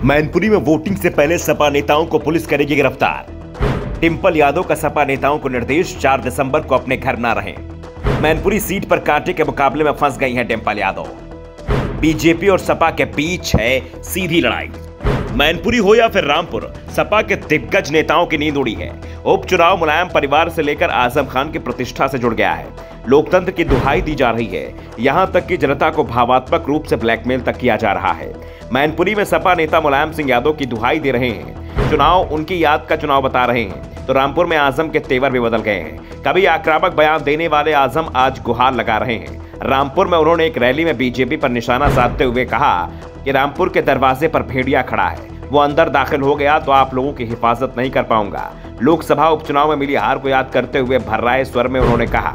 मैनपुरी में वोटिंग से पहले सपा नेताओं को पुलिस करेगी गिरफ्तार। डिंपल यादव का सपा नेताओं को निर्देश, 4 दिसंबर को अपने घर न रहें। मैनपुरी सीट पर कांटे के मुकाबले में फंस गई हैं डिंपल यादव। बीजेपी और सपा के बीच है सीधी लड़ाई। मैनपुरी हो या फिर रामपुर, सपा के दिग्गज नेताओं की नींद उड़ी है। उपचुनाव मुलायम परिवार से लेकर आजम खान की प्रतिष्ठा से जुड़ गया है। लोकतंत्र की दुहाई दी जा रही है, यहां तक कि जनता को भावात्मक रूप से ब्लैकमेल तक किया जा रहा है। मैनपुरी में सपा नेता मुलायम सिंह यादव की दुहाई दे रहे हैं, चुनाव उनकी याद का चुनाव बता रहे हैं, तो रामपुर में आजम के तेवर भी बदल गए हैं। कभी आक्रामक बयान देने वाले आजम आज गुहार लगा रहे हैं। रामपुर में उन्होंने एक रैली में बीजेपी पर निशाना साधते हुए कहा कि रामपुर के दरवाजे पर भेड़िया खड़ा है, वो अंदर दाखिल हो गया तो आप लोगों की हिफाजत नहीं कर पाऊंगा। लोकसभा उपचुनाव में मिली हार को याद करते हुए भर्राए स्वर में उन्होंने कहा,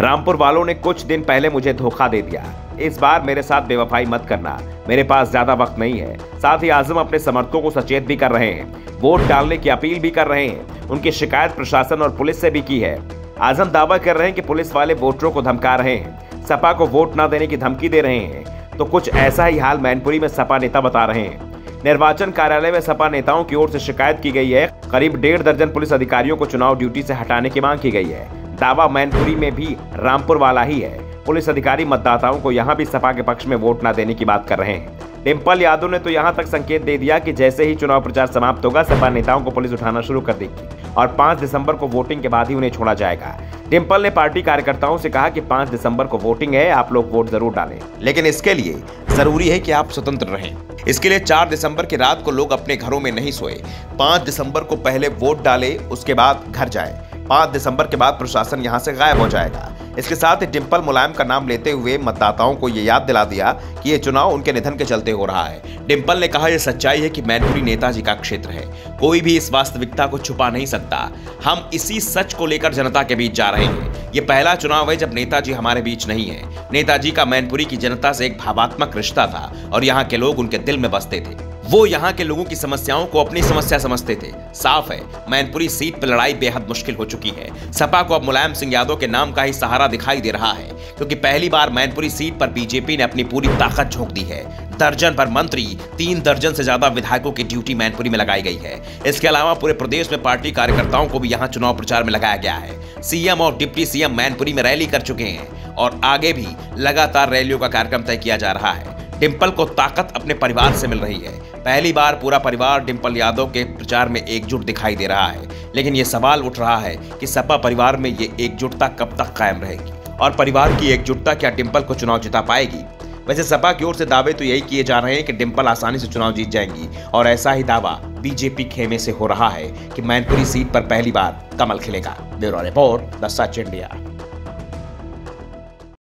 रामपुर वालों ने कुछ दिन पहले मुझे धोखा दे दिया, इस बार मेरे साथ बेवफाई मत करना, मेरे पास ज्यादा वक्त नहीं है। साथ ही आजम अपने समर्थकों को सचेत भी कर रहे हैं, वोट डालने की अपील भी कर रहे हैं। उनकी शिकायत प्रशासन और पुलिस से भी की है। आजम दावा कर रहे हैं कि पुलिस वाले वोटरों को धमका रहे हैं, सपा को वोट न देने की धमकी दे रहे हैं। तो कुछ ऐसा ही हाल मैनपुरी में सपा नेता बता रहे हैं। निर्वाचन कार्यालय में सपा नेताओं की ओर से शिकायत की गई है। करीब 1.5 दर्जन पुलिस अधिकारियों को चुनाव ड्यूटी से हटाने की मांग की गई है। दावा मैनपुरी में भी रामपुर वाला ही है। पुलिस अधिकारी मतदाताओं को यहां भी सपा के पक्ष में वोट न देने की बात कर रहे हैं। डिंपल यादव ने तो यहां तक संकेत दे दिया कि जैसे ही चुनाव प्रचार समाप्त होगा, सपा नेताओं को पुलिस उठाना शुरू कर देगी और 5 दिसंबर को वोटिंग के बाद ही उन्हें छोड़ा जाएगा। डिंपल ने पार्टी कार्यकर्ताओं से कहा कि 5 दिसंबर को वोटिंग है, आप लोग वोट जरूर डालें, लेकिन इसके लिए जरूरी है कि आप स्वतंत्र रहें। इसके लिए 4 दिसंबर की रात को लोग अपने घरों में नहीं सोए। 5 दिसंबर को पहले वोट डालें, उसके बाद घर जाएं। 5 दिसंबर के बाद प्रशासन यहां से गायब हो जाएगा। इसके साथ ही डिंपल मुलायम का नाम लेते हुए मतदाताओं को यह याद दिला दिया कि यह चुनाव उनके निधन के चलते हो रहा है। डिंपल ने कहा, यह सच्चाई है कि मैनपुरी नेताजी का क्षेत्र है, कोई भी इस वास्तविकता को छुपा नहीं सकता। हम इसी सच को लेकर जनता के बीच जा रहे हैं। ये पहला चुनाव है जब नेताजी हमारे बीच नहीं है। नेताजी का मैनपुरी की जनता से एक भावात्मक रिश्ता था और यहाँ के लोग उनके दिल में बसते थे। वो यहाँ के लोगों की समस्याओं को अपनी समस्या समझते थे। साफ है, मैनपुरी सीट पर लड़ाई बेहद मुश्किल हो चुकी है। सपा को अब मुलायम सिंह यादव के नाम का ही सहारा दिखाई दे रहा है, क्योंकि पहली बार मैनपुरी सीट पर बीजेपी ने अपनी पूरी ताकत झोंक दी है। दर्जन पर मंत्री, 3 दर्जन से ज्यादा विधायकों की ड्यूटी मैनपुरी में लगाई गई है। इसके अलावा पूरे प्रदेश में पार्टी कार्यकर्ताओं को भी यहाँ चुनाव प्रचार में लगाया गया है। सीएम और डिप्टी सीएम मैनपुरी में रैली कर चुके हैं और आगे भी लगातार रैलियों का कार्यक्रम तय किया जा रहा है। डिंपल को ताकत अपने परिवार से मिल रही है। पहली बार पूरा परिवार डिंपल यादव के प्रचार में एकजुट दिखाई दे रहा है, लेकिन ये सवाल उठ रहा है कि सपा परिवार में ये एकजुटता कब तक कायम रहेगी और परिवार की एकजुटता क्या डिंपल को चुनाव जिता पाएगी। वैसे सपा की ओर से दावे तो यही किए जा रहे हैं कि डिंपल आसानी से चुनाव जीत जाएंगी और ऐसा ही दावा बीजेपी खेमे से हो रहा है कि मैनपुरी सीट पर पहली बार कमल खिलेगा। Bureau report, the Sach India.